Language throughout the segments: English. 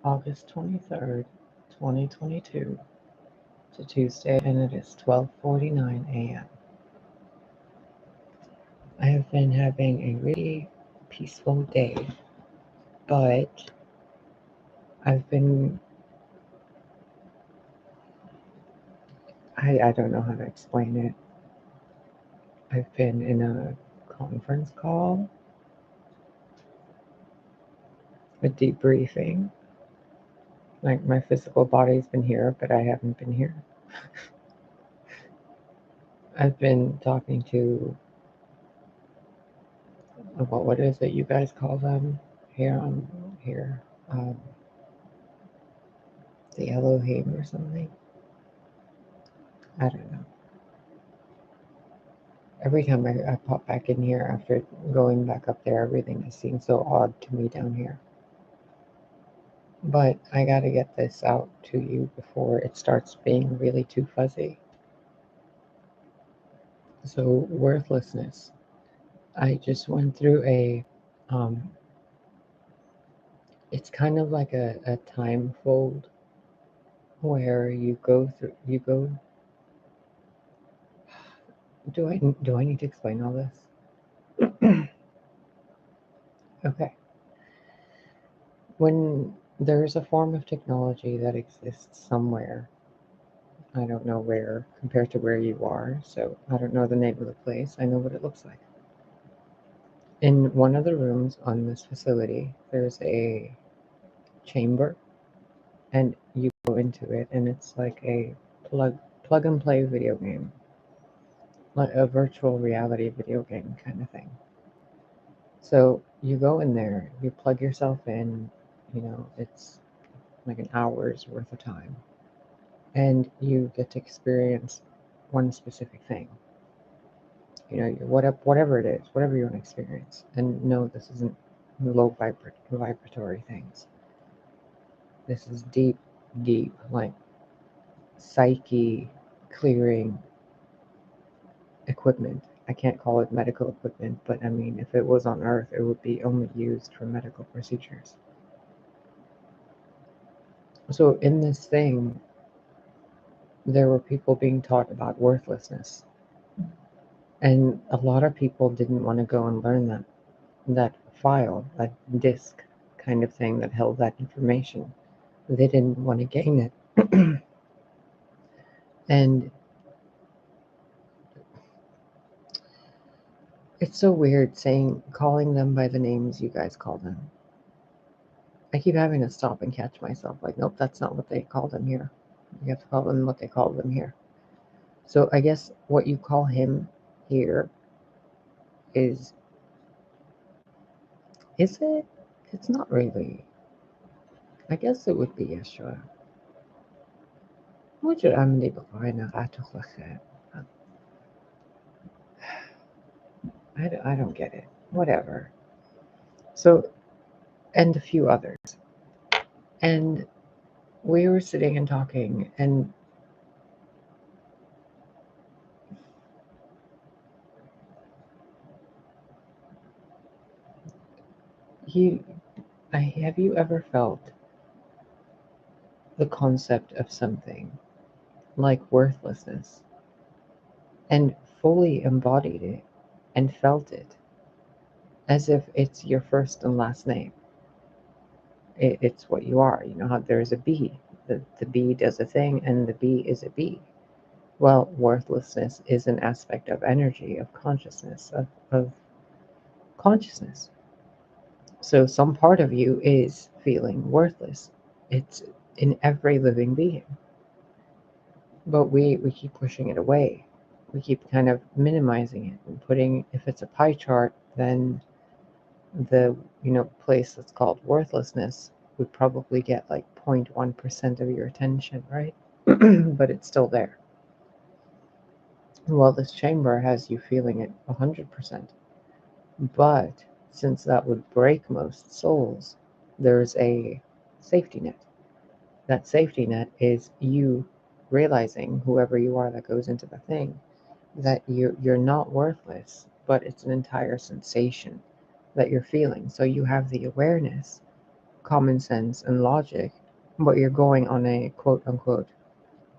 August 23rd, 2022 to Tuesday, and it is 12:49 a.m. I have been having a really peaceful day, but I've been, I don't know how to explain it. I've been in a conference call, a debriefing. Like my physical body's been here, but I haven't been here. I've been talking to, what is it you guys call them here? Um, the Elohim or something. I don't know. Every time I pop back in here after going back up there, everything just seems so odd to me down here. But I gotta get this out to you before it starts being really too fuzzy. So, worthlessness. I just went through um, it's kind of like a time fold where you go, do I need to explain all this? Okay. When there's a form of technology that exists somewhere, I don't know where compared to where you are, so I don't know the name of the place. I know what it looks like. In one of the rooms on this facility, there's a chamber, and you go into it, and it's like a plug plug and play video game, like a virtual reality video game kind of thing. So you go in there, you plug yourself in, it's like an hour's worth of time, and you get to experience one specific thing. Whatever it is, whatever you want to experience. And no, this isn't vibratory things. This is deep, deep, like psyche clearing equipment. I can't call it medical equipment, but I mean, if it was on Earth, it would be only used for medical procedures. So in this thing, there were people being taught about worthlessness, and a lot of people didn't want to go and learn that file, that disk kind of thing that held that information. They didn't want to gain it. And it's so weird calling them by the names you guys call them. I keep having to stop and catch myself like, nope, that's not what they call them here. You have to call them what they call them here. So I guess what you call him here is it? It's not really. I guess it would be Yeshua. موجود عملي بقعنا غاتو I don't get it. Whatever. So, and a few others. And we were sitting and talking, and he, have you ever felt the concept of something like worthlessness and fully embodied it and felt it as if it's your first and last name? It's what you are. You know how there's a bee. The bee does a thing, and the bee is a bee. Well, worthlessness is an aspect of energy, of consciousness, of consciousness. So some part of you is feeling worthless. It's in every living being. But we keep pushing it away. We keep kind of minimizing it and putting, if it's a pie chart, then the place that's called worthlessness would probably get like 0.1% of your attention, right? But it's still there. Well, this chamber has you feeling it 100%. But since that would break most souls, there's a safety net. That safety net is you realizing, whoever you are that goes into the thing, that you're not worthless, but it's an entire sensation that you're feeling. So you have the awareness common sense and logic, but you're going on a quote unquote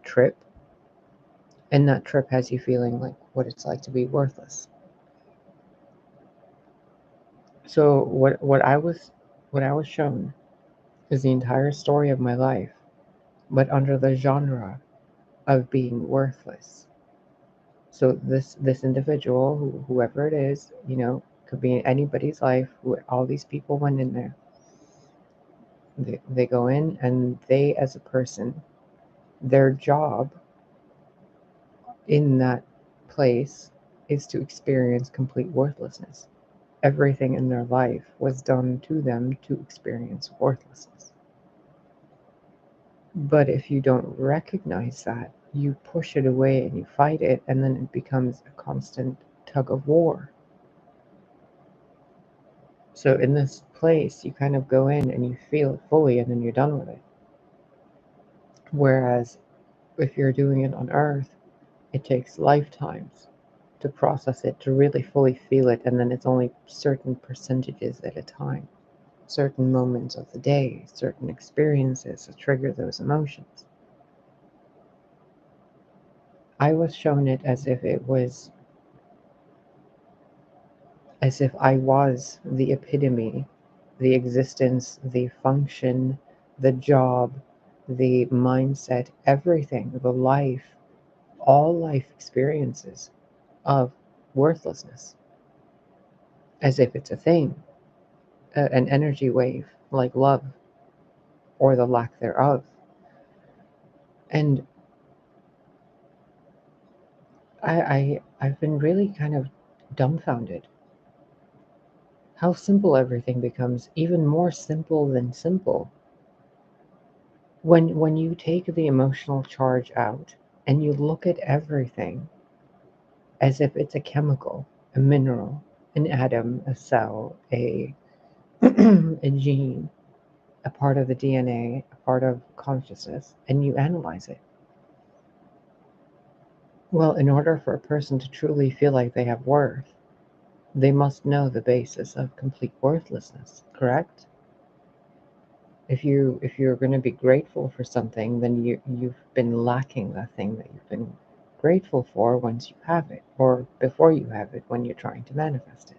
trip, and that trip has you feeling like what it's like to be worthless. So what I was shown is the entire story of my life, but under the genre of being worthless. So this individual, whoever it is, could be in anybody's life. All these people went in there. They go in, and they, as a person, their job in that place is to experience complete worthlessness. Everything in their life was done to them to experience worthlessness. But if you don't recognize that, you push it away and you fight it, and then it becomes a constant tug of war. So in this place, you kind of go in and you feel it fully, and then you're done with it. Whereas if you're doing it on Earth, it takes lifetimes to process it, to really fully feel it, and then it's only certain percentages at a time, certain moments of the day, certain experiences that trigger those emotions. I was shown it as if I was the epitome, the existence, the function, the job, the mindset, everything, the life, all life experiences of worthlessness, as if it's a thing, an energy wave like love or the lack thereof. And I've been really kind of dumbfounded how simple everything becomes, even more simple than simple. When you take the emotional charge out and you look at everything as if it's a chemical, a mineral, an atom, a cell, a a gene, a part of the DNA, a part of consciousness, and you analyze it. Well, in order for a person to truly feel like they have worth, they must know the basis of complete worthlessness, correct? If you're going to be grateful for something, then you've been lacking the thing that you've been grateful for once you have it, or before you have it when you're trying to manifest it.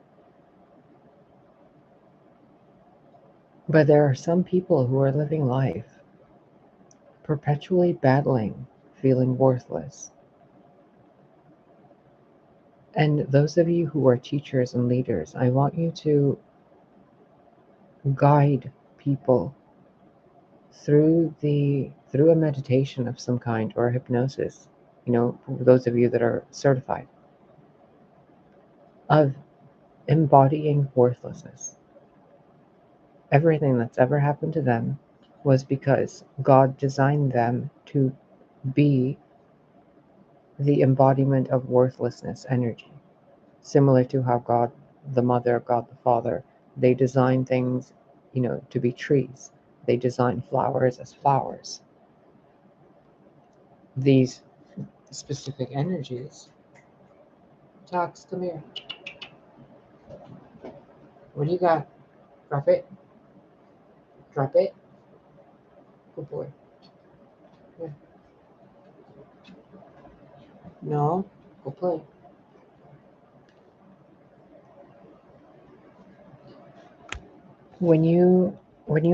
But there are some people who are living life perpetually battling feeling worthless. And those of you who are teachers and leaders, I want you to guide people through a meditation of some kind, or a hypnosis, for those of you that are certified, of embodying worthlessness. Everything that's ever happened to them was because God designed them to be the embodiment of worthlessness energy, similar to how God the Mother, God the Father, they design things, to be trees. They design flowers as flowers. These specific energies. Tox, come here. What do you got? Drop it. Drop it. Good boy. Yeah. No. Go play. When you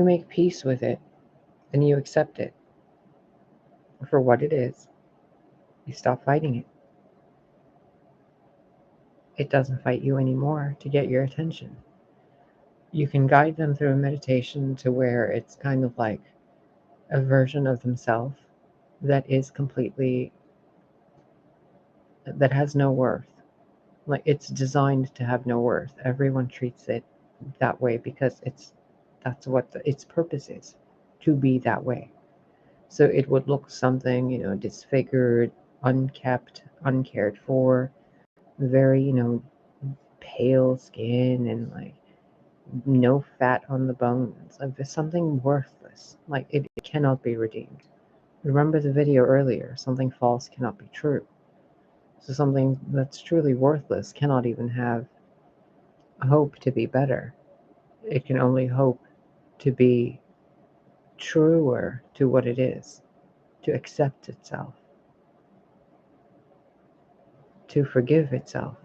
make peace with it and you accept it for what it is, you stop fighting it. It doesn't fight you anymore to get your attention. You can guide them through a meditation to where it's kind of like a version of themselves that is completely, that has no worth. Like, it's designed to have no worth. Everyone treats it that way because that's what its purpose is, to be that way. So it would look something, disfigured, unkept, uncared for, very, pale skin, and like no fat on the bones. Like, there's something worthless. Like, it cannot be redeemed. Remember the video earlier, something false cannot be true. So something that's truly worthless cannot even have hope to be better. It can only hope to be truer to what it is, to accept itself, to forgive itself,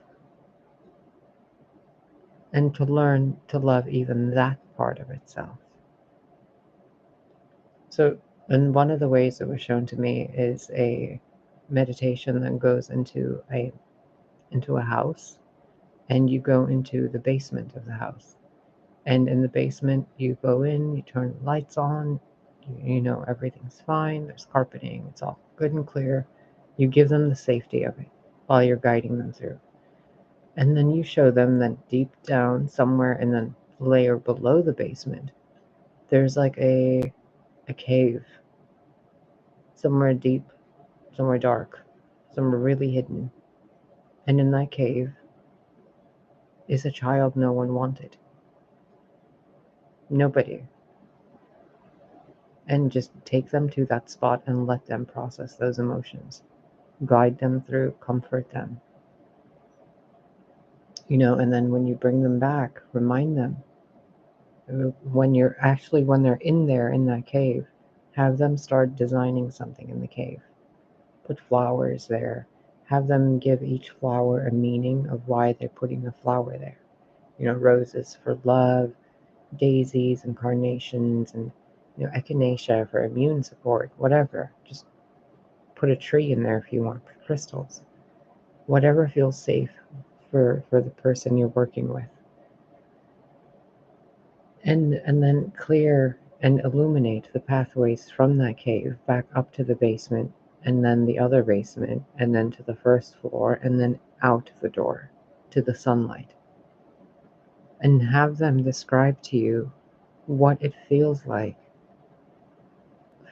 and to learn to love even that part of itself. So, and one of the ways it was shown to me is a meditation that goes into a house, and you go into the basement of the house. And in the basement, you go in, you turn the lights on, you know everything's fine, there's carpeting, it's all good and clear. You give them the safety of it while you're guiding them through. And then you show them that deep down, somewhere in the layer below the basement, there's like a cave, somewhere deep, somewhere dark, somewhere really hidden. And in that cave is a child no one wanted. Nobody. And just take them to that spot and let them process those emotions. Guide them through, comfort them. And then when you bring them back, remind them. When they're in there in that cave, have them start designing something in the cave. Put flowers there. Have them give each flower a meaning of why they're putting the flower there. Roses for love, daisies and carnations, and echinacea for immune support, whatever. Just put a tree in there if you want, crystals. Whatever feels safe for the person you're working with. And then clear and illuminate the pathways from that cave back up to the basement, and then the other basement, and then to the first floor, and then out the door to the sunlight. And have them describe to you what it feels like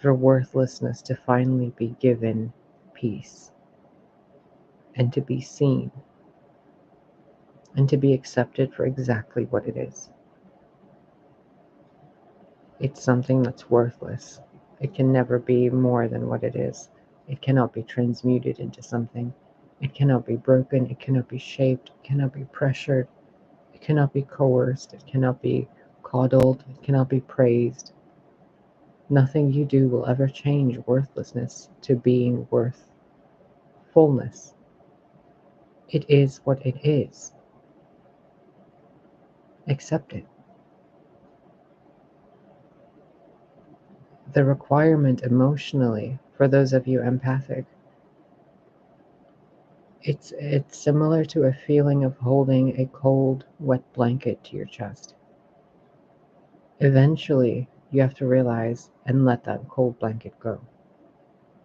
for worthlessness to finally be given peace, and to be seen, and to be accepted for exactly what it is. It's something that's worthless. It can never be more than what it is. It cannot be transmuted into something. It cannot be broken. It cannot be shaped. It cannot be pressured. It cannot be coerced. It cannot be coddled. It cannot be praised. Nothing you do will ever change worthlessness to being worth fullness. It is what it is. Accept it. The requirement emotionally, for those of you empathic, it's similar to a feeling of holding a cold, wet blanket to your chest. Eventually, you have to realize and let that cold blanket go,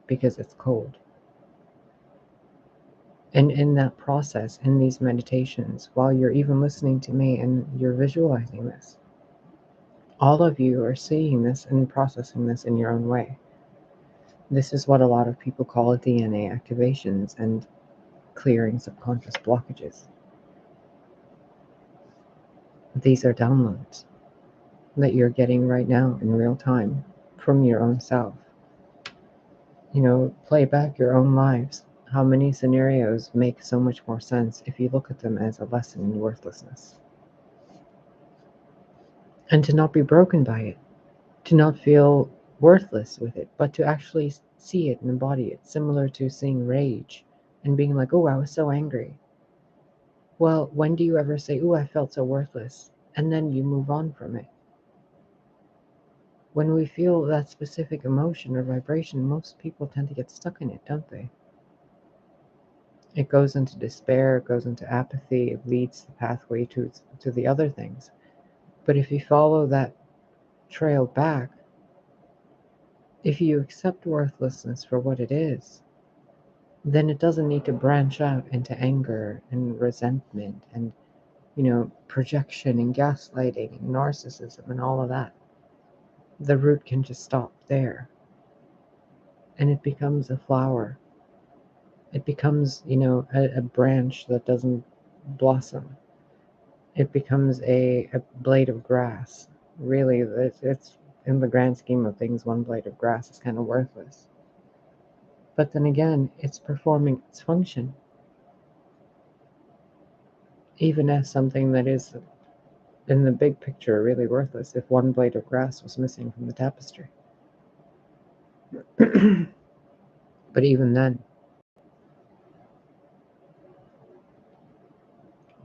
because it's cold. And in that process, in these meditations, while you're even listening to me and you're visualizing this, all of you are seeing this and processing this in your own way. This is what a lot of people call DNA activations and clearing subconscious blockages. These are downloads that you're getting right now in real time from your own self. Play back your own lives. How many scenarios make so much more sense if you look at them as a lesson in worthlessness? And to not be broken by it, to not feel worthless with it, but to actually see it and embody it, similar to seeing rage and being like, oh, I was so angry. Well, when do you ever say, oh, I felt so worthless, and then you move on from it? When we feel that specific emotion or vibration, most people tend to get stuck in it, don't they? It goes into despair, it goes into apathy, it leads the pathway to the other things. But if you follow that trail back, if you accept worthlessness for what it is, then it doesn't need to branch out into anger and resentment and, projection and gaslighting and narcissism and all of that. The root can just stop there. And it becomes a flower. It becomes, a branch that doesn't blossom. It becomes a blade of grass. Really, it's in the grand scheme of things, one blade of grass is kind of worthless. But then again, it's performing its function, even as something that is, in the big picture, really worthless if one blade of grass was missing from the tapestry. But even then,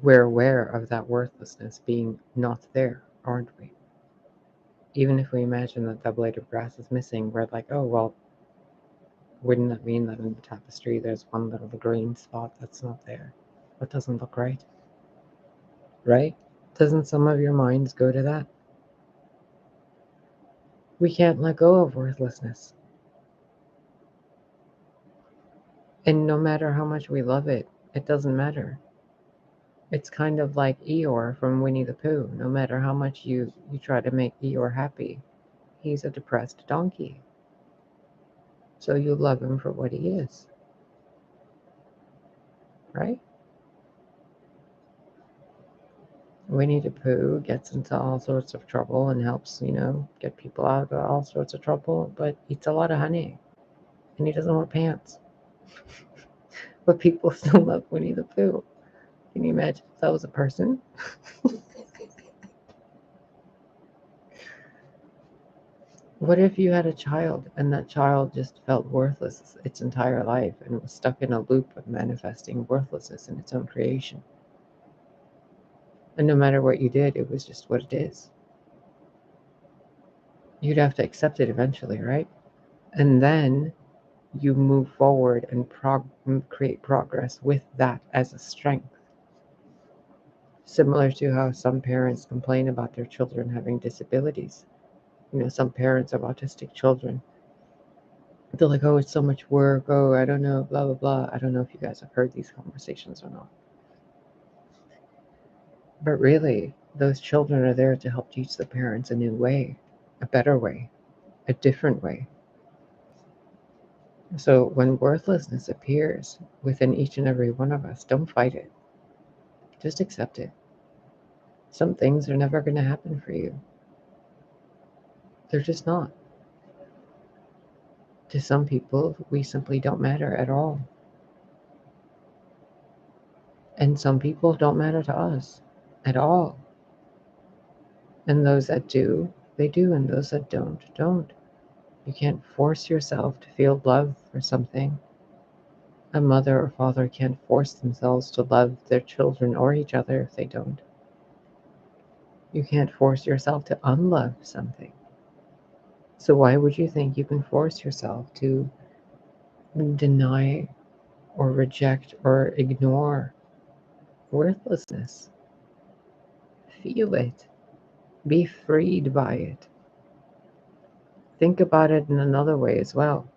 we're aware of that worthlessness being not there, aren't we? Even if we imagine that that blade of grass is missing, we're like, oh, well, wouldn't that mean that in the tapestry there's one little green spot that's not there? That doesn't look right. Right? Doesn't some of your minds go to that? We can't let go of worthlessness. And no matter how much we love it, it doesn't matter. It's kind of like Eeyore from Winnie the Pooh. No matter how much you try to make Eeyore happy, he's a depressed donkey. So you love him for what he is. Right? Winnie the Pooh gets into all sorts of trouble and helps, get people out of all sorts of trouble, but eats a lot of honey. And he doesn't wear pants. But people still love Winnie the Pooh. Can you imagine if that was a person? What if you had a child and that child just felt worthless its entire life and was stuck in a loop of manifesting worthlessness in its own creation? And no matter what you did, it was just what it is. You'd have to accept it eventually, right? And then you move forward and create progress with that as a strength. Similar to how some parents complain about their children having disabilities. Some parents of autistic children, they're like, oh, it's so much work. Oh, I don't know, blah, blah, blah. I don't know if you guys have heard these conversations or not. But really, those children are there to help teach the parents a new way, a better way, a different way. So when worthlessness appears within each and every one of us, don't fight it. Just accept it. Some things are never going to happen for you. They're just not. To some people, we simply don't matter at all. And some people don't matter to us at all. And those that do, they do, and those that don't. You can't force yourself to feel love for something. A mother or father can't force themselves to love their children or each other if they don't. You can't force yourself to unlove something. So why would you think you can force yourself to deny or reject or ignore worthlessness? Feel it. Be freed by it. Think about it in another way as well.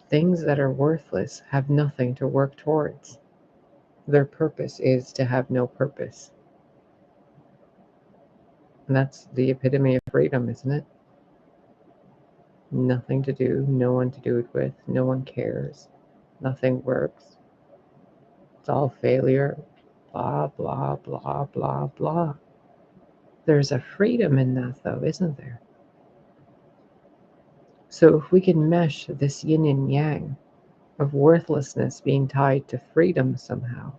Things that are worthless have nothing to work towards. Their purpose is to have no purpose. And that's the epitome of freedom, isn't it? Nothing to do, no one to do it with, no one cares, nothing works. It's all failure, blah, blah, blah, blah, blah. There's a freedom in that, though, isn't there? So if we can mesh this yin and yang of worthlessness being tied to freedom somehow,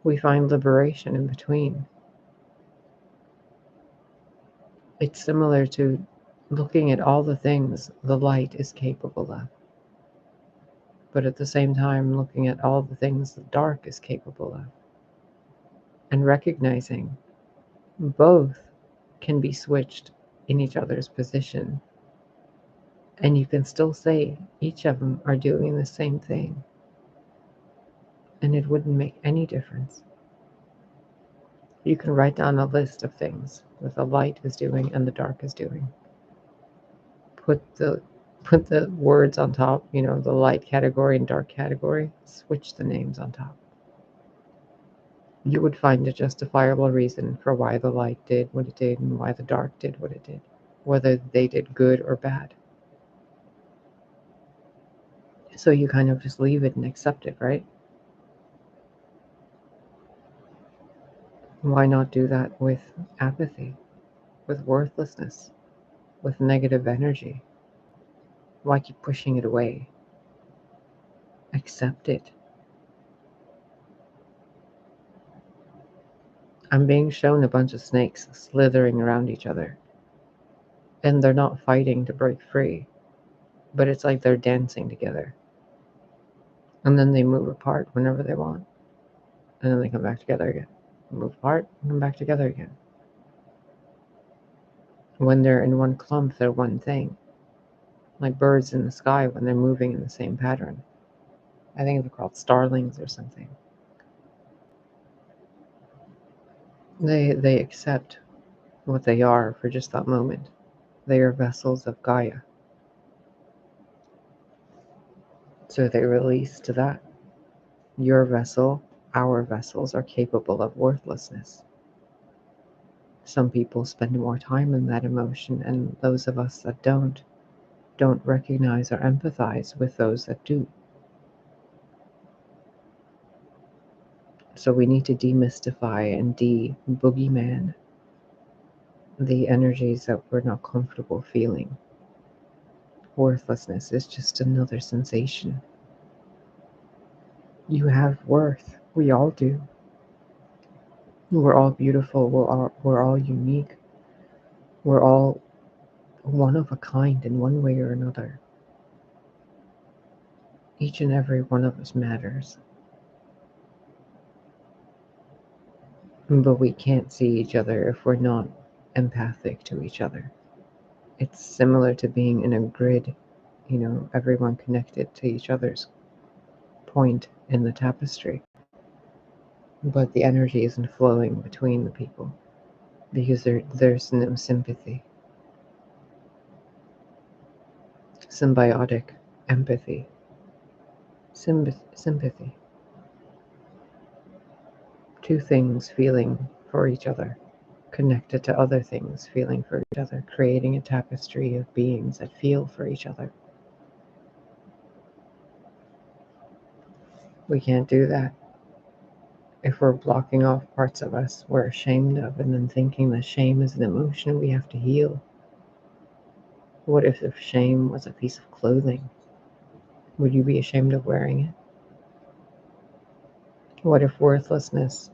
we find liberation in between. It's similar to looking at all the things the light is capable of, but at the same time looking at all the things the dark is capable of, and recognizing both can be switched in each other's position, and you can still say each of them are doing the same thing, and it wouldn't make any difference. You can write down a list of things that the light is doing and the dark is doing. Put the words on top, the light category and dark category, switch the names on top. You would find a justifiable reason for why the light did what it did and why the dark did what it did, whether they did good or bad. So you kind of just leave it and accept it, right? Why not do that with apathy, with worthlessness, with negative energy? Why keep pushing it away? Accept it. I'm being shown a bunch of snakes slithering around each other, and they're not fighting to break free. but it's like they're dancing together. And then they move apart whenever they want. And then they come back together again. Move apart, and come back together again. When they're in one clump, they're one thing. Like birds in the sky when they're moving in the same pattern. I think they're called starlings or something. They accept what they are for just that moment. They are vessels of Gaia. So they release to that. Your vessel, our vessels are capable of worthlessness. Some people spend more time in that emotion, and those of us that don't recognize or empathize with those that do. So we need to demystify and de-boogeyman the energies that we're not comfortable feeling. Worthlessness is just another sensation. You have worth. We all do. We're all beautiful. We're all unique. We're all one of a kind in one way or another. Each and every one of us matters. But we can't see each other if we're not empathic to each other. It's similar to being in a grid, everyone connected to each other's point in the tapestry. But the energy isn't flowing between the people because there's no sympathy. Symbiotic empathy. Sympathy. Two things feeling for each other, connected to other things feeling for each other, creating a tapestry of beings that feel for each other. We can't do that if we're blocking off parts of us we're ashamed of and then thinking that shame is an emotion we have to heal. What if shame was a piece of clothing? Would you be ashamed of wearing it? What if worthlessness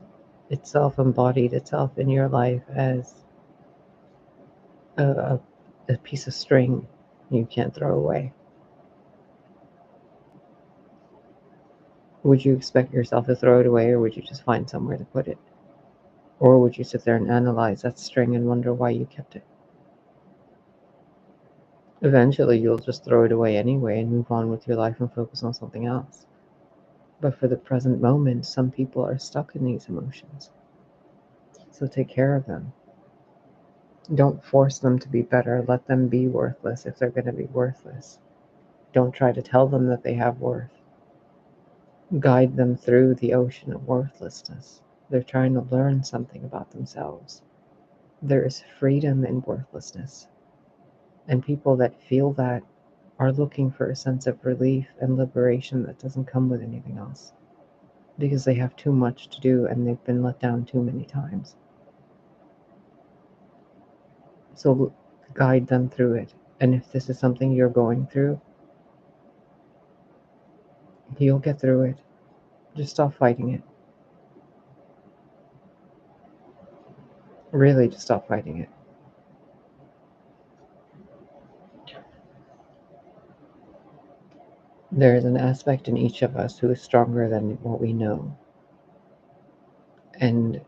itself embodied itself in your life as a, a piece of string you can't throw away? Would you expect yourself to throw it away, or would you just find somewhere to put it? Or would you sit there and analyze that string and wonder why you kept it? Eventually, you'll just throw it away anyway and move on with your life and focus on something else. But for the present moment, some people are stuck in these emotions. So take care of them. Don't force them to be better. Let them be worthless if they're going to be worthless. Don't try to tell them that they have worth. Guide them through the ocean of worthlessness. They're trying to learn something about themselves. There is freedom in worthlessness. And people that feel that are looking for a sense of relief and liberation that doesn't come with anything else. Because they have too much to do and they've been let down too many times. So guide them through it. And if this is something you're going through, you'll get through it. Just stop fighting it. Really, just stop fighting it. There is an aspect in each of us who is stronger than what we know. And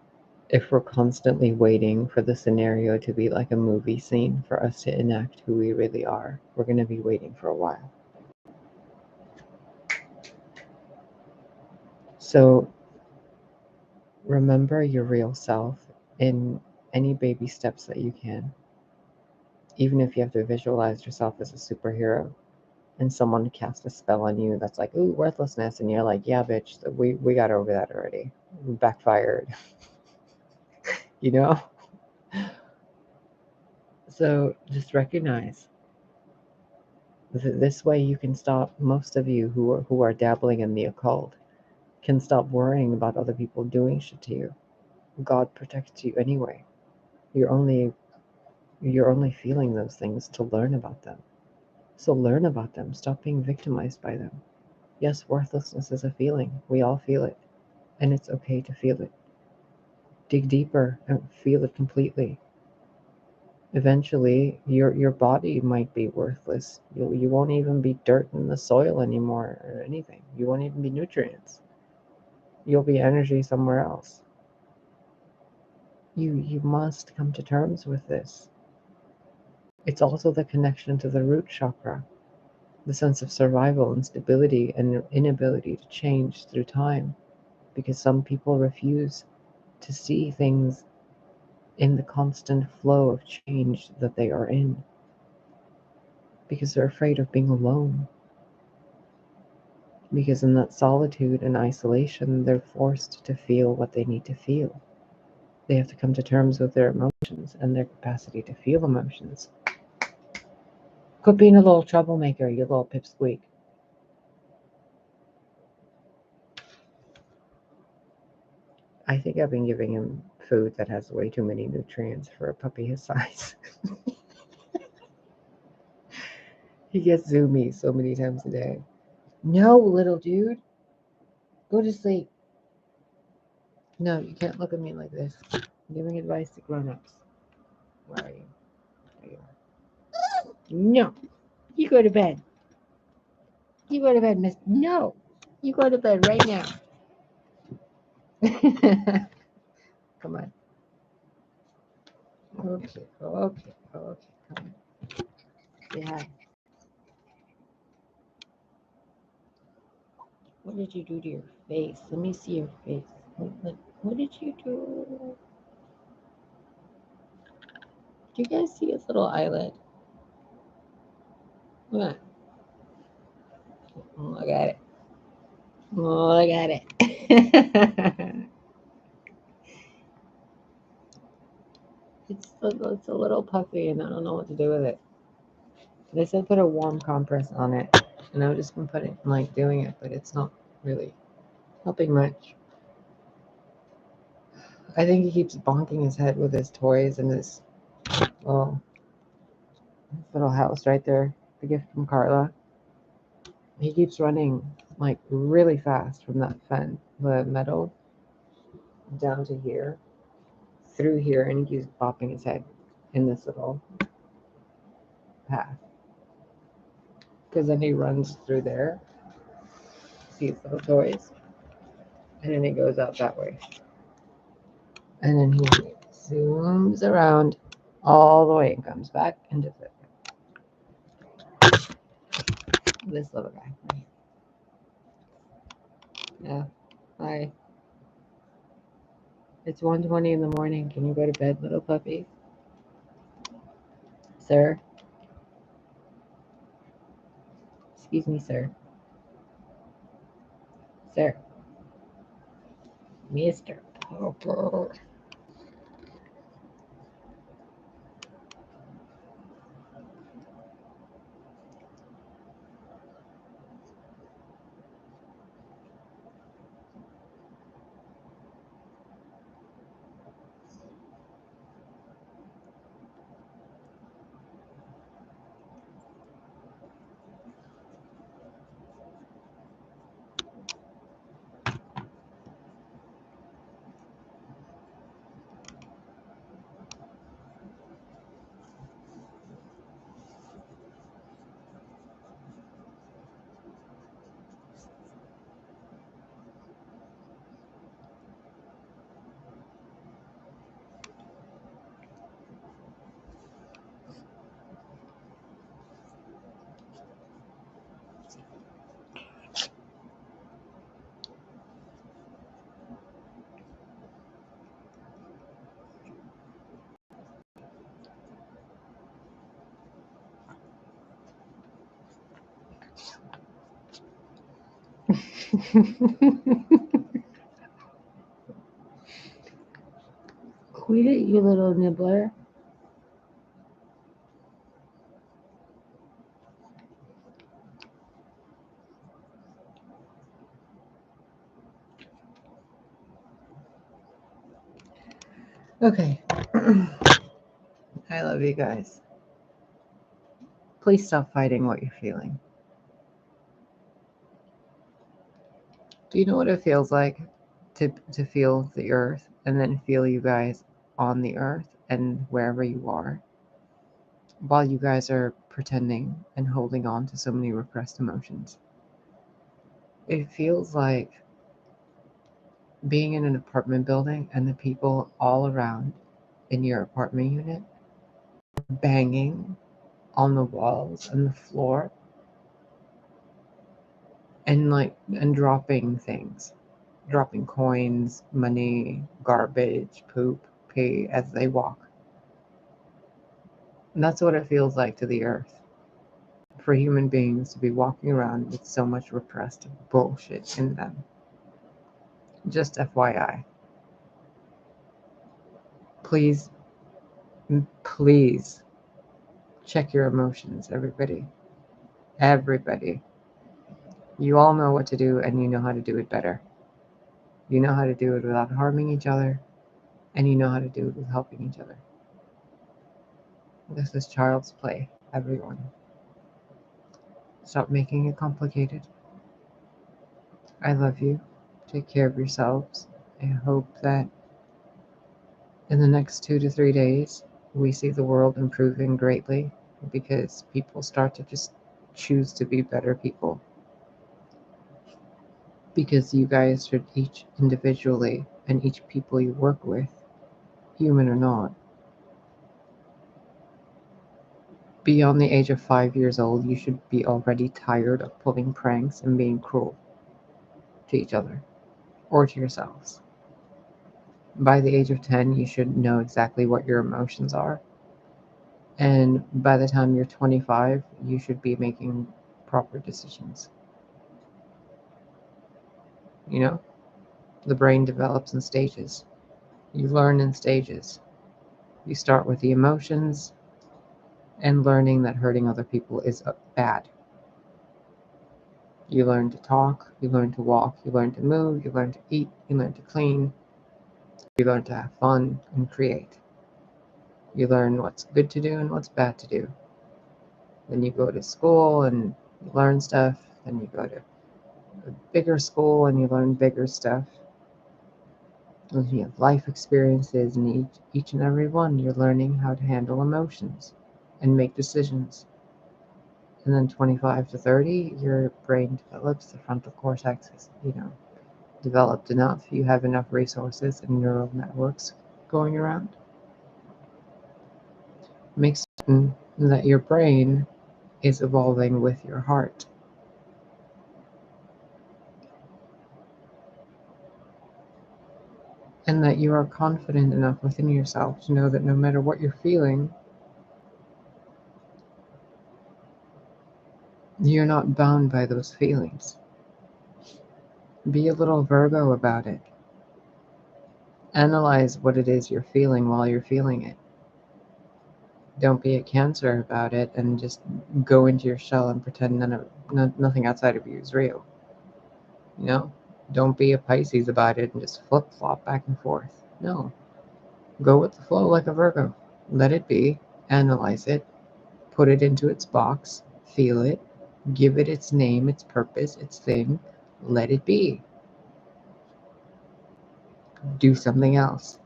if we're constantly waiting for the scenario to be like a movie scene for us to enact who we really are, we're going to be waiting for a while. So remember your real self in any baby steps that you can. Even if you have to visualize yourself as a superhero and someone casts a spell on you that's like, ooh, worthlessness, and you're like, yeah, bitch, we got over that already. Backfired. you know? So just recognize this way you can stop. Most of you who are dabbling in the occult can stop worrying about other people doing shit to you. God protects you anyway. You're only feeling those things to learn about them. So learn about them. Stop being victimized by them. Yes, worthlessness is a feeling. We all feel it. And it's okay to feel it. Dig deeper and feel it completely. Eventually, your body might be worthless. You won't even be dirt in the soil anymore or anything. You won't even be nutrients. You'll be energy somewhere else. You must come to terms with this. It's also the connection to the root chakra, the sense of survival and stability and inability to change through time, because some people refuse to see things in the constant flow of change that they are in, because they're afraid of being alone. Because in that solitude and isolation, they're forced to feel what they need to feel. They have to come to terms with their emotions and their capacity to feel emotions. Quit being a little troublemaker, you little pipsqueak. I think I've been giving him food that has way too many nutrients for a puppy his size. He gets zoomy so many times a day. No, little dude. Go to sleep. No, you can't look at me like this. I'm giving advice to grown-ups. Where are you? There you are. No. You go to bed. You go to bed, miss. No. You go to bed right now. Come on. Okay. Okay. Come on. Say hi. What did you do to your face? Let me see your face. What did you do? Do you guys see his little eyelid? Come on. Look at it. Look at it. It's a little puffy and I don't know what to do with it. They said put a warm compress on it, and I've just been doing it, but it's not really helping much. I think he keeps bonking his head with his toys and well, his little house right there, the gift from Carla. He keeps running like really fast from that the metal, down to here, through here, and he keeps bopping his head in this little path. Because then he runs through there, sees little toys, and then he goes out that way. And then he zooms around all the way and comes back into this little guy. Yeah. Hi. It's 1:20 in the morning. Can you go to bed, little puppy? Sir? Excuse me, sir. Sir. Mr. Popper. Quit it, you little nibbler. Okay. I love you guys. Please stop fighting what you're feeling. Do you know what it feels like to feel the earth and then feel you guys on the earth and wherever you are? while you guys are pretending and holding on to so many repressed emotions. It feels like being in an apartment building and the people all around in your apartment unit banging on the walls and the floor and dropping things, dropping coins, money, garbage, poop, pee as they walk. And that's what it feels like to the earth. For human beings to be walking around with so much repressed bullshit in them. Just FYI. Please, please check your emotions, everybody. Everybody. You all know what to do and you know how to do it better. You know how to do it without harming each other, and you know how to do it with helping each other. This is child's play, everyone. Stop making it complicated. I love you. Take care of yourselves. I hope that in the next 2 to 3 days, we see the world improving greatly because people start to just choose to be better people. Because you guys should each individually, and each people you work with, human or not, beyond the age of 5 years old, you should be already tired of pulling pranks and being cruel to each other or to yourselves. By the age of 10, you should know exactly what your emotions are. And by the time you're 25, you should be making proper decisions. You know, the brain develops in stages. You learn in stages. You start with the emotions and learning that hurting other people is bad. You learn to talk, you learn to walk, you learn to move, you learn to eat, you learn to clean, you learn to have fun and create. You learn what's good to do and what's bad to do. Then you go to school and you learn stuff. Then you go to a bigger school and you learn bigger stuff. And you have life experiences, and each and every one you're learning how to handle emotions and make decisions. And then 25 to 30, your brain develops, the frontal cortex is, developed enough. You have enough resources and neural networks going around. Make certain that your brain is evolving with your heart. And that you are confident enough within yourself to know that no matter what you're feeling, you're not bound by those feelings. Be a little Virgo about it. Analyze what it is you're feeling while you're feeling it. Don't be a Cancer about it and just go into your shell and pretend nothing outside of you is real. Don't be a Pisces about it and just flip-flop back and forth. No. Go with the flow like a Virgo. Let it be. Analyze it. Put it into its box. Feel it. Give it its name, its purpose, its thing. Let it be. Do something else.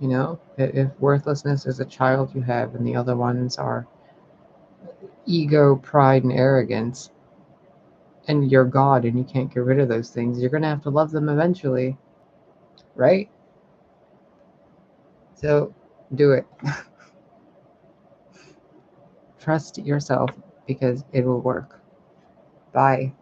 If worthlessness is a child you have and the other ones are ego, pride, and arrogance, and you're God and you can't get rid of those things, you're going to have to love them eventually, right? So do it. Trust yourself because it will work. Bye.